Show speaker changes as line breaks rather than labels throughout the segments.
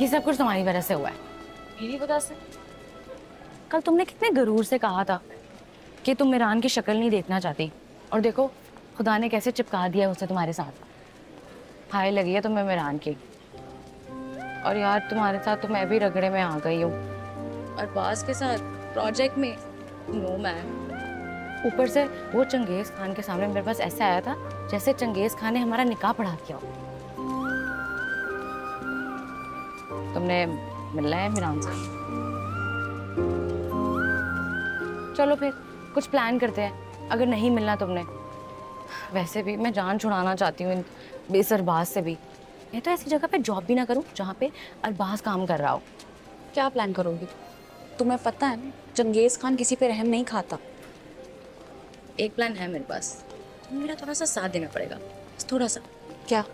ये सब कुछ तुम्हारी वजह से हुआ है।
मेरी वजह से?
कल तुमने कितने गरूर से कहा था कि तुम मीरान की शक्ल नहीं देखना चाहती, और देखो खुदा ने कैसे चिपका दिया उसे तुम्हारे साथ। हाय लगी है तुम्हें मीरान की। और यार तुम्हारे साथ तो मैं भी रगड़े में आ गई हूँ। अरबाज के साथ प्रोजेक्ट में नो मैम। ऊपर से वो चंगेज खान के सामने मेरे पास ऐसे आया था जैसे चंगेज खान ने हमारा निकाह पढ़ा दिया हो। तुमने मिलना है मीरान से? चलो फिर कुछ प्लान करते हैं, अगर नहीं मिलना तुमने। वैसे भी मैं जान छुड़ाना चाहती हूँ इन बेस अरबाज से भी। मैं तो ऐसी जगह पे जॉब भी ना करूँ जहाँ पे अरबाज काम कर रहा हो।
क्या प्लान करोगी? तुम्हें पता है ना, चंगेज खान किसी पे रहम नहीं खाता।
एक प्लान है मेरे पास, मेरा थोड़ा सा साथ देना पड़ेगा, थोड़ा सा।
क्या?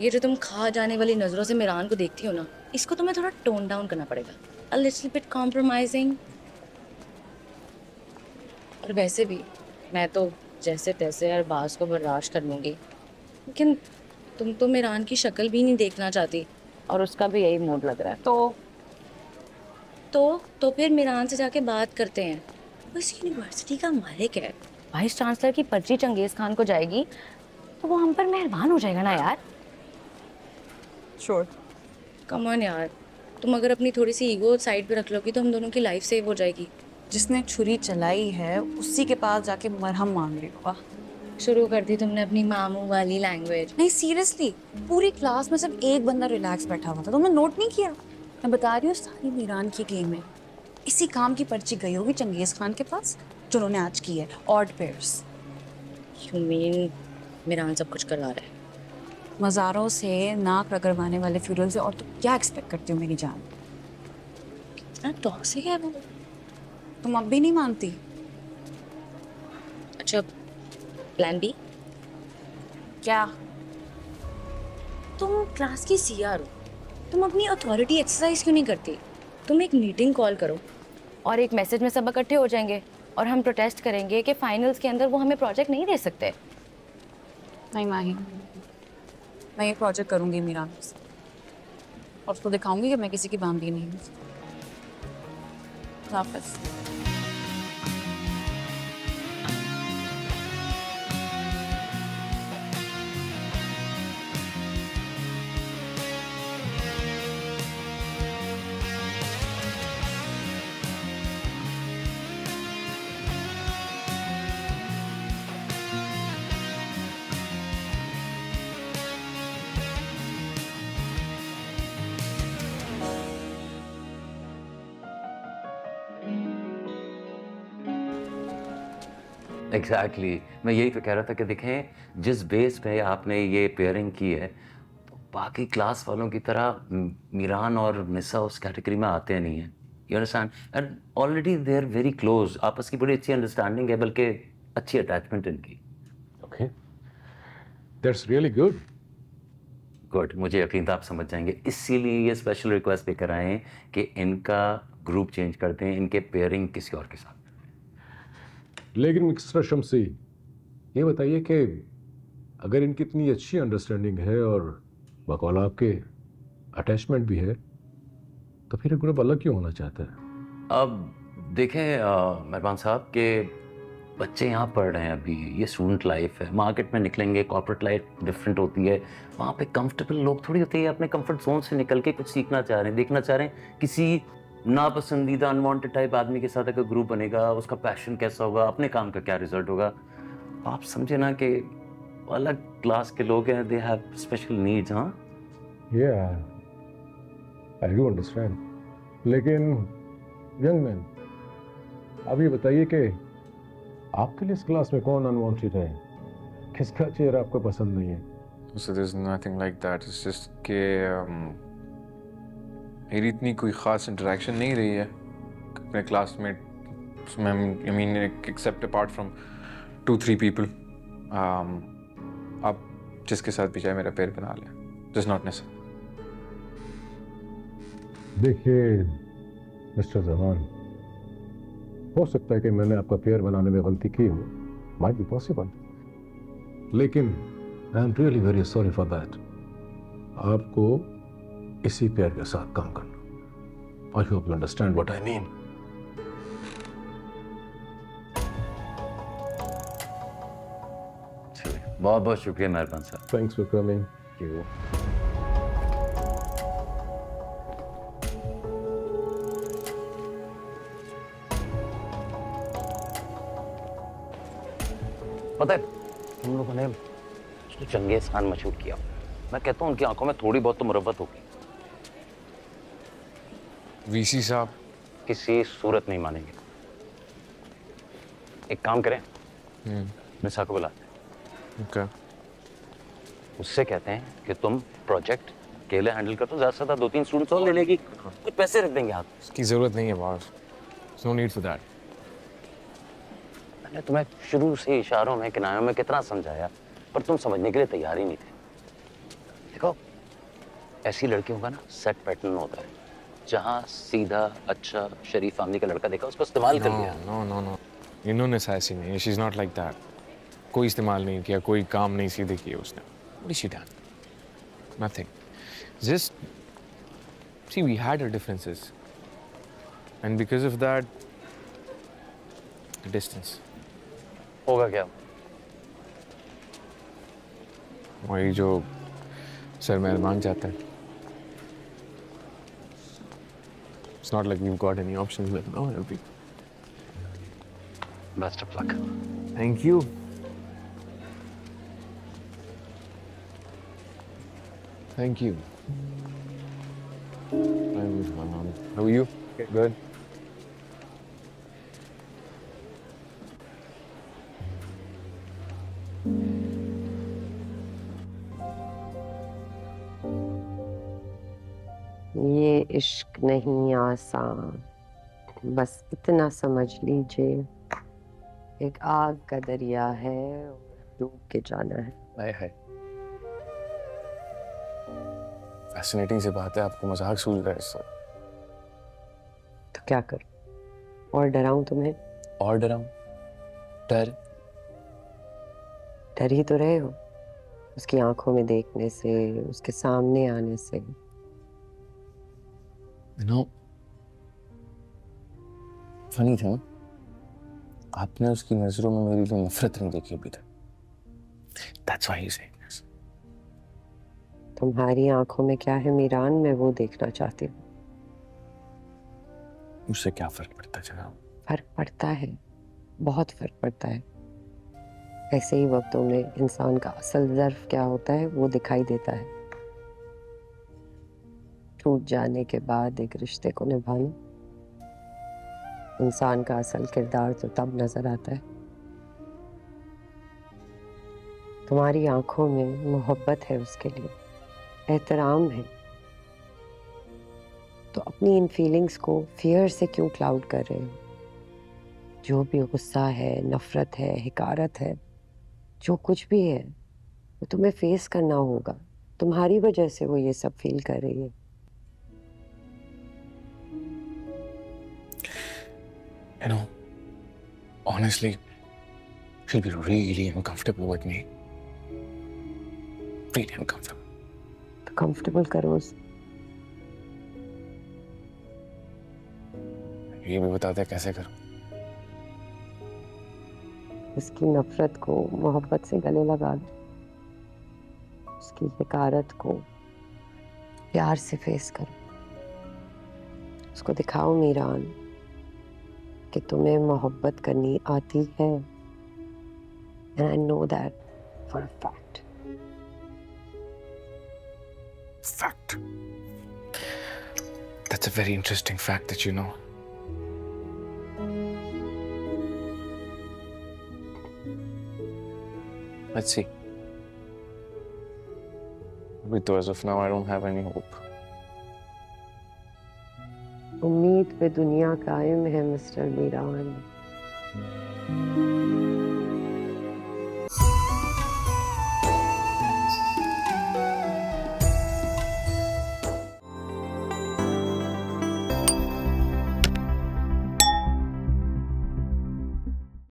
ये जो तुम खा जाने वाली नजरों से मीरान को देखती हो ना, इसको तुम्हें थोड़ा टोन डाउन करना पड़ेगा। A little bit compromising. और वैसे भी मैं तो जैसे तैसे अरबाज को बर्दाश्त कर लूंगी, लेकिन तुम तो मीरान की शक्ल भी नहीं देखना चाहती, और उसका भी यही मूड लग रहा है। तो फिर मीरान से जाके बात करते हैं। वो इस यूनिवर्सिटी का मालिक है, वाइस चांसलर की पर्ची चंगेज खान को जाएगी तो वो हम पर मेहरबान हो जाएगा ना यार।
श्योर।
कम ऑन यार, तुम अगर अपनी थोड़ी सी ईगो साइड पे रख लोगी तो हम दोनों की लाइफ सेव हो जाएगी।
जिसने छुरी चलाई है उसी के पास जाके मरहम मांग रही हो। वाह,
शुरू कर दी तुमने अपनी मामू वाली लैंग्वेज।
नहीं सीरियसली, पूरी क्लास में सिर्फ एक बंदा रिलैक्स बैठा हुआ था, तुमने नोट नहीं किया? मैं बता रही हूँ, सारी मीरान की गेम है। इसी काम की पर्ची गई होगी चंगेज खान के पास जो उन्होंने आज की है। Odd pairs.
यू मीन मीरान सब कुछ करवा रहा है?
मज़ारों से नाक रगड़वाने वाले फ्यूरल से और तुम क्या एक्सपेक्ट करती हो मेरी जान?
कितना टॉक्सिक है वो।
तुम अब भी नहीं मानती?
अच्छा, प्लान बी?
क्या?
तुम क्लास की सीआर हो, तुम अपनी अथॉरिटी एक्सरसाइज क्यों नहीं करती? तुम एक मीटिंग कॉल करो और एक मैसेज में सब इकट्ठे हो जाएंगे और हम प्रोटेस्ट करेंगे कि फाइनल्स के अंदर वो हमें प्रोजेक्ट नहीं दे सकते।
नहीं माही, मैं ये प्रोजेक्ट करूंगी मीरान से, और उसको दिखाऊंगी कि मैं किसी की बांधी नहीं हूँ। हाफिज़।
एग्जैक्टली मैं यही तो कह रहा था कि देखें जिस बेस पे आपने ये पेयरिंग की है, तो बाकी क्लास वालों की तरह मीरान और निसा उस कैटेगरी में आते नहीं हैं। You understand? And already they are very close, आपस की बड़ी अच्छी अंडरस्टैंडिंग है, बल्कि अच्छी अटैचमेंट इनकी।
Okay, that's really good.
Good, मुझे यकीन था आप समझ जाएंगे, इसीलिए ये स्पेशल रिक्वेस्ट लेकर आए हैं कि इनका ग्रुप चेंज करते हैं, इनके पेयरिंग किसी और के साथ।
लेकिन मिस्टर शम्सी, ये बताइए कि अगर इनकी इतनी अच्छी अंडरस्टैंडिंग है और बकौल आपके अटैचमेंट भी है, तो फिर ग्रुप अलग क्यों होना चाहता है?
अब देखें मेहरबान साहब के बच्चे यहाँ पढ़ रहे हैं अभी, ये स्टूडेंट लाइफ है, मार्केट में निकलेंगे, कॉर्पोरेट लाइफ डिफरेंट होती है, वहाँ पे कंफर्टेबल लोग थोड़ी होते हैं, अपने कंफर्ट जोन से निकल के कुछ सीखना चाह रहे हैं, देखना चाह रहे हैं। किसी नापसंदीदा अनवांटेड टाइप आदमी के साथ अगर ग्रुप बनेगा, उसका पैशन कैसा होगा, अपने काम का क्या रिजल्ट होगा, आप समझे ना कि अलग क्लास के लोग हैं, दे हैव स्पेशल नीड्स। हाँ,
आई डू अंडरस्टैंड, लेकिन यंग मैन, अब ये बताइए कि आपके लिए इस क्लास में कौन अनवांटेड है, किसका चेहरा आपको पसंद नहीं है?
So there's nothing like that. It's just कि मेरी इतनी कोई ख़ास इंटरेक्शन नहीं रही है अपने क्लासमेट में। I mean except apart from 2-3 people. आप जिसके साथ भी चाहे मेरा पेयर बना लें, just not necessary.
देखिए मिस्टर जमान, हो सकता है कि मैंने आपका पेयर बनाने में गलती की हो, माइट बी पॉसिबल, लेकिन I am really very sorry for that. आपको इसी प्यार के साथ काम करना। I hope you understand what I mean.
बहुत बहुत शुक्रिया मेहरबान साहब।
Thanks for coming.
पता है तुम लोगों ने चंगेज खान मशहूर किया, मैं कहता हूँ उनकी आंखों में थोड़ी बहुत तो मुरब्बत होगी।
वीसी साहब
किसी सूरत नहीं मानेंगे। एक काम करें, मिसा को बुलाते हैं,
ओके,
उससे कहते हैं कि तुम प्रोजेक्ट अकेले हैंडल कर दो, ज्यादा से ज्यादा 2-3 स्टूडेंट्स और ले लेगी, कुछ पैसे रख देंगे हाथ।
इसकी जरूरत नहीं है boss, no need for that.
मैंने तुम्हें शुरू से इशारों में किनारों में कितना समझाया, पर तुम समझने के लिए तैयार ही नहीं थे। देखो ऐसी लड़कियों का ना सेट पैटर्न होता है, जहाँ सीधा अच्छा शरीफ फैमिली का लड़का देखा उसको इस्तेमाल कर लिया।
नो नो नो, इन्होंने ऐसी नहीं है, she is not like that. कोई इस्तेमाल नहीं किया, कोई काम नहीं सीधे किए उसने। What is she done? Nothing. Just see, we had our differences, and because of that, the distance.
होगा क्या?
वही जो सर मेहरबान चाहता है। It's not like we've got any options left now, have we?
Best of luck.
Thank you. Thank you. How are you? Good.
ये इश्क नहीं आसान, बस इतना समझ लीजिए, एक आग का दरिया है, डूब के जाना है।
हाय हाय, फैसिनेटिंग सी बात है, आपको मजाक सूझ रहा है इससे।
तो क्या कर, और डराऊं तुम्हें?
और डराऊं? डर?
डर ही तो रहे हो उसकी आंखों में देखने से, उसके सामने आने से।
You know, funny था, आपने उसकी नजरों में मेरी लिए नफरत नहीं देखी अभी तक। That's why he's saying this.
तुम्हारी आंखों में क्या है मीरान, मैं वो देखना चाहती हूँ।
उससे क्या फर्क पड़ता चला?
फर्क पड़ता है, बहुत फर्क पड़ता है। ऐसे ही वक्तों में इंसान का असल ज़र्फ क्या होता है वो दिखाई देता है। टूट जाने के बाद एक रिश्ते को निभाना, इंसान का असल किरदार तो तब नजर आता है। तुम्हारी आंखों में मोहब्बत है उसके लिए, एहतराम है, तो अपनी इन फीलिंग्स को फियर से क्यों क्लाउड कर रहे हो? जो भी गुस्सा है, नफरत है, हिकारत है, जो कुछ भी है वो तुम्हें फेस करना होगा। तुम्हारी वजह से वो ये सब फील कर रही है।
You know, honestly, she'll be really uncomfortable with me. Really uncomfortable.
तो कंफर्टेबल करो उसे।
ये भी बता दे कैसे करूं?
उसकी नफरत को मोहब्बत से गले लगा दो, उसकी हिकारत को प्यार से फेस करो। उसको दिखाओ मीरान कि तुम्हें मोहब्बत करनी आती है। And I know that for a fact.
Fact. That's a very interesting fact that you know. Let's see. But as of now, I don't have any hope.
उम्मीद पे दुनिया कायम है मिस्टर मीरान।